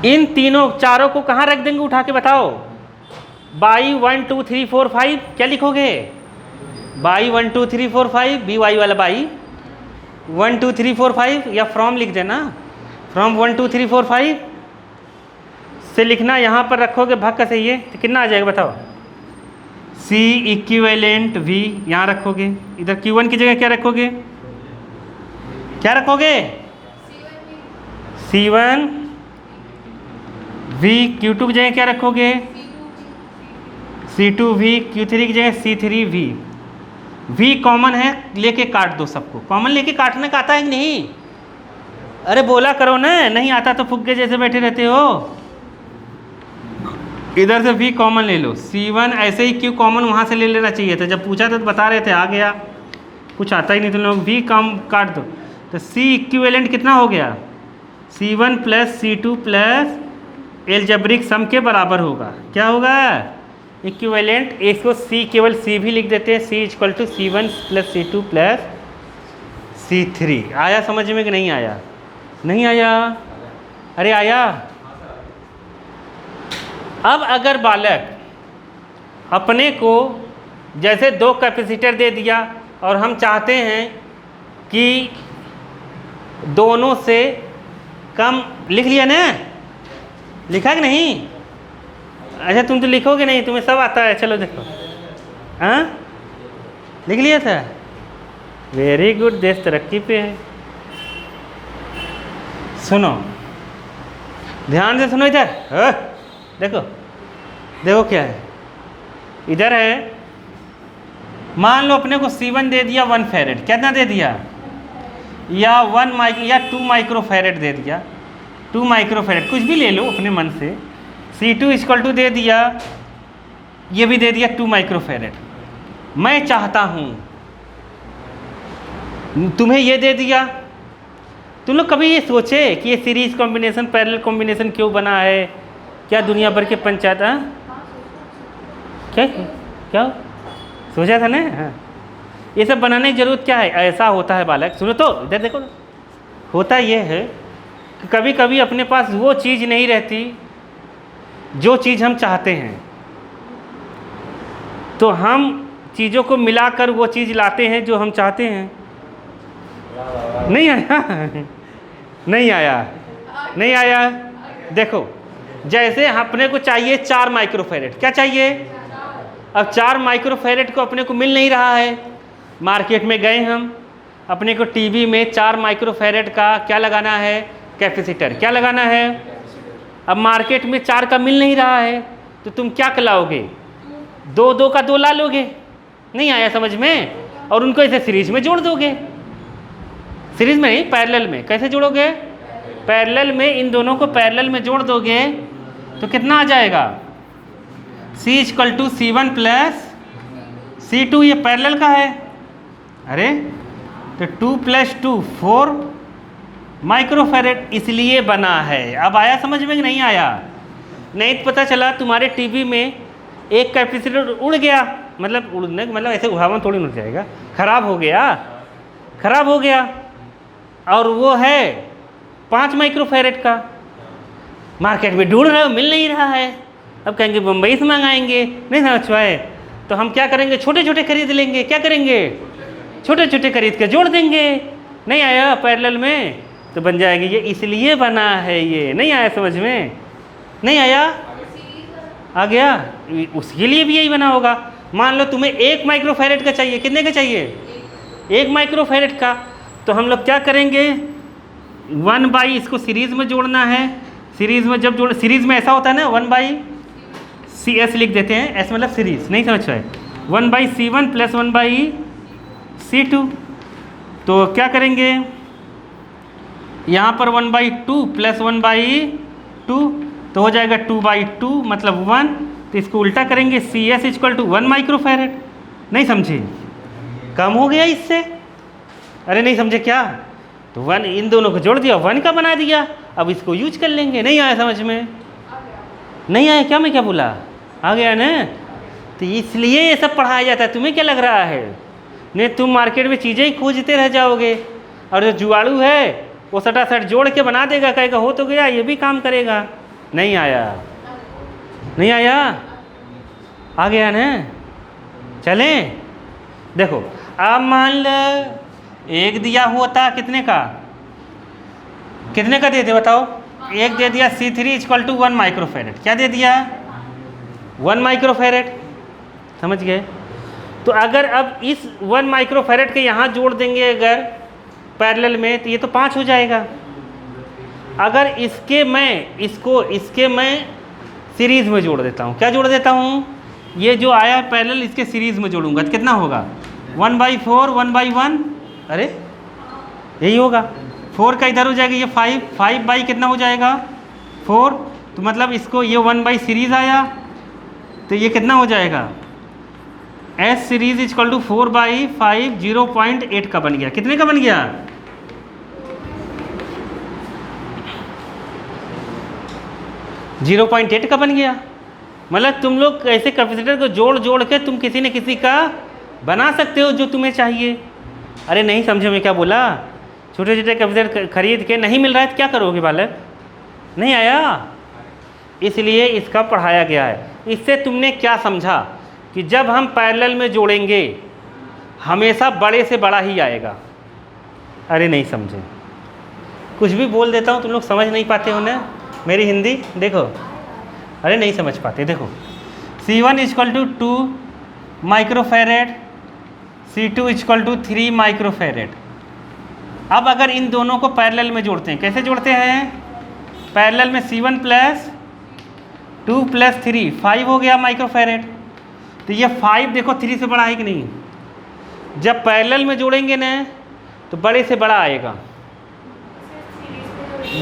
इन तीनों चारों को कहाँ रख देंगे उठा के बताओ। बाई 1 2 3 4 5 क्या लिखोगे? बाई 1 2 3 4 5 बी वाई वाला बाई 1 2 3 4 5 या फ्रॉम लिख देना, फ्रॉम 1 2 3 4 5 से लिखना, यहाँ पर रखोगे भाग का सही है तो कितना आ जाएगा बताओ। C इक्विवेलेंट V यहाँ रखोगे, इधर Q1 की जगह क्या रखोगे? क्या रखोगे? C1 V। Q2 की जगह क्या रखोगे? C2 V। Q3 की जगह C3 V। V कॉमन है, लेके काट दो सबको। कॉमन लेके काटने का आता है कि नहीं? अरे बोला करो ना, नहीं आता तो फुग्गे जैसे बैठे रहते हो। इधर से V कॉमन ले लो। C1 ऐसे ही Q कॉमन वहाँ से ले लेना चाहिए था, जब पूछा था तो बता रहे थे, आ गया। कुछ आता ही नहीं तुम लोग। V कम काट दो तो C इक्विवेलेंट कितना हो गया? C1 plus C2 plus algebraic सम के बराबर होगा। क्या होगा? इक्विवेलेंट। इसको C केवल C भी लिख देते हैं, C equal to C1 plus C2 plus C3। आया समझ में कि नहीं आया? नहीं आया? अरे आया। अब अगर बालक अपने को जैसे 2 कैपेसिटर दे दिया और हम चाहते हैं कि दोनों से कम, लिख लिया ना? लिखा कि नहीं? अच्छा तुम तो लिखोगे नहीं, तुम्हें सब आता है। चलो देखो, हाँ लिख लिया था। वेरी गुड, देश तरक्की पे है। सुनो ध्यान से सुनो, इधर देखो, देखो क्या है। इधर है, मान लो अपने को C1 दे दिया 1 फेरेड, कितना दे दिया? या 2 माइक्रो फेरेड दे दिया, 2 माइक्रो फेरेड, कुछ भी ले लो अपने मन से। C2 इक्वल टू दे दिया, ये भी दे दिया 2 माइक्रो फेरेड। मैं चाहता हूँ, तुम्हें ये दे दिया। तुम लोग कभी ये सोचे कि ये सीरीज कॉम्बिनेशन, पैरेलल कॉम्बिनेशन क्यों बना है? क्या दुनिया भर के पंचायत, क्या सोचा था ना? हाँ, ये सब बनाने की जरूरत क्या है? ऐसा होता है बालक, सुनो तो इधर देखो, होता ये है कि कभी कभी अपने पास वो चीज़ नहीं रहती जो चीज़ हम चाहते हैं, तो हम चीज़ों को मिलाकर वो चीज़ लाते हैं जो हम चाहते हैं। नहीं आया? नहीं आया? नहीं आया? देखो, जैसे अपने को चाहिए 4 माइक्रो फेरेड, क्या चाहिए? अब 4 माइक्रो फेरेड को अपने को मिल नहीं रहा है। मार्केट में गए हम, अपने को टीवी में 4 माइक्रो फेरेड का क्या लगाना है? कैपेसिटर। क्या लगाना है? अब मार्केट में 4 का मिल नहीं रहा है, तो तुम क्या लाओगे? 2 का 2 ला लोगे। नहीं आया समझ में? और उनको ऐसे सीरीज में जोड़ दोगे। सीरीज में नहीं, पैरेलल में। कैसे जोड़ोगे? पैरेलल में, इन दोनों को पैरेलल में जोड़ दोगे तो कितना आ जाएगा? C equal to C1 plus C2, ये पैरेलल का है। अरे तो 2 प्लस 2 4 माइक्रो फेरेड इसलिए बना है। अब आया समझ में कि नहीं आया? नहीं तो पता चला तुम्हारे टीवी में एक कैपेसिटर उड़ गया, मतलब उड़ने मतलब ऐसे हवा थोड़ी उड़ जाएगा, खराब हो गया, खराब हो गया, और वो है 5 माइक्रो फेरेड का। मार्केट में ढूंढ रहे हो, मिल नहीं रहा है। अब कहेंगे बम्बई से मंगाएंगे, नहीं समझ पाए तो हम क्या करेंगे? छोटे छोटे खरीद लेंगे। क्या करेंगे? छोटे छोटे खरीद के जोड़ देंगे। नहीं आया पैरेलल में तो बन जाएगी। ये इसलिए बना है। ये नहीं आया समझ में? नहीं आया? आ गया? उसके लिए भी यही बना होगा। मान लो तुम्हें 1 माइक्रो फेरेड का चाहिए, कितने का चाहिए? 1 माइक्रो फेरेड का। तो हम लोग क्या करेंगे? 1 बाई इसको सीरीज में जोड़ना है। सीरीज में जब जोड़, सीरीज में ऐसा होता है ना, 1 बाई CS लिख देते हैं, ऐसे मतलब सीरीज, नहीं समझ पाए। 1 by C1 plus 1 by C2। तो क्या करेंगे? यहाँ पर 1 बाई 2 प्लस 1 बाई 2 तो हो जाएगा 2 बाई 2 मतलब 1। तो इसको उल्टा करेंगे, CS इक्वल टू 1 माइक्रो फेरेड। नहीं समझे? कम हो गया इससे। अरे नहीं समझे क्या? तो 1 इन दोनों को जोड़ दिया, 1 का बना दिया। अब इसको यूज कर लेंगे। नहीं आया समझ में? नहीं आया क्या? मैं क्या बोला? आ गया ना? तो इसलिए ये सब पढ़ाया जाता है। तुम्हें क्या लग रहा है? नहीं तुम मार्केट में चीज़ें ही खोजते रह जाओगे, और जो जुआड़ू है वो सटासट जोड़ के बना देगा, कहेगा हो तो गया, ये भी काम करेगा। नहीं आया, नहीं आया, आ गया ना। चलें, देखो अब मान लो एक दिया होता कितने का, कितने का दे दे बताओ। एक दे दिया C3 इक्वल टू 1 माइक्रोफेरेड। क्या दे दिया? 1 माइक्रोफेरेड। समझ गए? तो अगर अब इस 1 माइक्रोफेरेड के यहाँ जोड़ देंगे अगर पैरेलल में, तो ये तो 5 हो जाएगा। अगर इसके मैं सीरीज़ में जोड़ देता हूँ, क्या जोड़ देता हूँ, ये जो आया पैरेलल इसके सीरीज़ में जोड़ूंगा तो कितना होगा? 1/4 1/1, अरे यही होगा। 4 का इधर हो जाएगा, ये 5 बाई कितना हो जाएगा? 4। तो मतलब इसको ये 1 बाई सीरीज़ आया, तो ये कितना हो जाएगा? S सीरीज इक्वल टू 4/5 0.8 का बन गया। कितने का बन गया? 0.8 का बन गया। मतलब तुम लोग ऐसे कैपेसिटर को जोड़ जोड़ के तुम किसी न किसी का बना सकते हो जो तुम्हें चाहिए। अरे नहीं समझे मैं क्या बोला? छोटे छोटे कैपेसिटर खरीद के नहीं मिल रहा है तो क्या करोगे बालक? नहीं आया, इसलिए इसका पढ़ाया गया है। इससे तुमने क्या समझा कि जब हम पैरेलल में जोड़ेंगे हमेशा बड़े से बड़ा ही आएगा। अरे नहीं समझे, कुछ भी बोल देता हूँ तुम लोग समझ नहीं पाते हो ना मेरी हिंदी। देखो, अरे नहीं समझ पाते। देखो C1 equal to 2 microfarad, C2 equal to 3 microfarad. अब अगर इन दोनों को पैरेलल में जोड़ते हैं, कैसे जोड़ते हैं? पैरेलल में C1 प्लस 2 प्लस 3 5 हो गया माइक्रोफेरेड। तो ये 5 देखो 3 से बड़ा है कि नहीं? जब पैरेलल में जोड़ेंगे ना तो बड़े से बड़ा आएगा,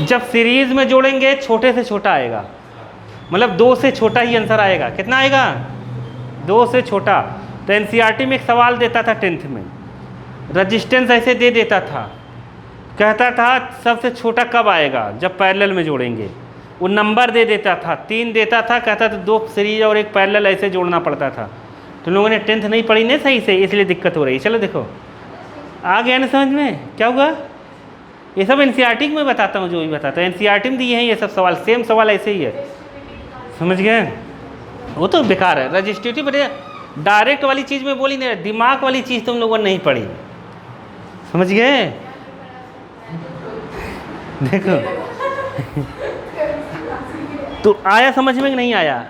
जब सीरीज में जोड़ेंगे छोटे से छोटा आएगा। मतलब 2 से छोटा ही आंसर आएगा। कितना आएगा? 2 से छोटा। तो एनसीईआरटी में एक सवाल देता था 10th में, रजिस्टेंस ऐसे दे देता था, कहता था सबसे छोटा कब आएगा? जब पैरेलल में जोड़ेंगे। वो नंबर दे देता था, 3 देता था, कहता था 2 सीरीज और एक पैरेलल ऐसे जोड़ना पड़ता था। तो लोगों ने 10th नहीं पढ़ी ना सही से, इसलिए दिक्कत हो रही है। चलो देखो आ गया ना समझ में क्या हुआ? ये सब एनसीईआरटी में बताता हूँ, जो भी बताता है एनसीईआरटी में दिए हैं ये सब सवाल, सेम सवाल ऐसे ही है। समझ गए? वो तो बेकार है। रजिस्ट्रेटिव डायरेक्ट वाली चीज़ में बोली नहीं, दिमाग वाली चीज़ तुम लोगों ने नहीं पढ़ी। समझ गए? देखो तो आया समझ में कि नहीं आया?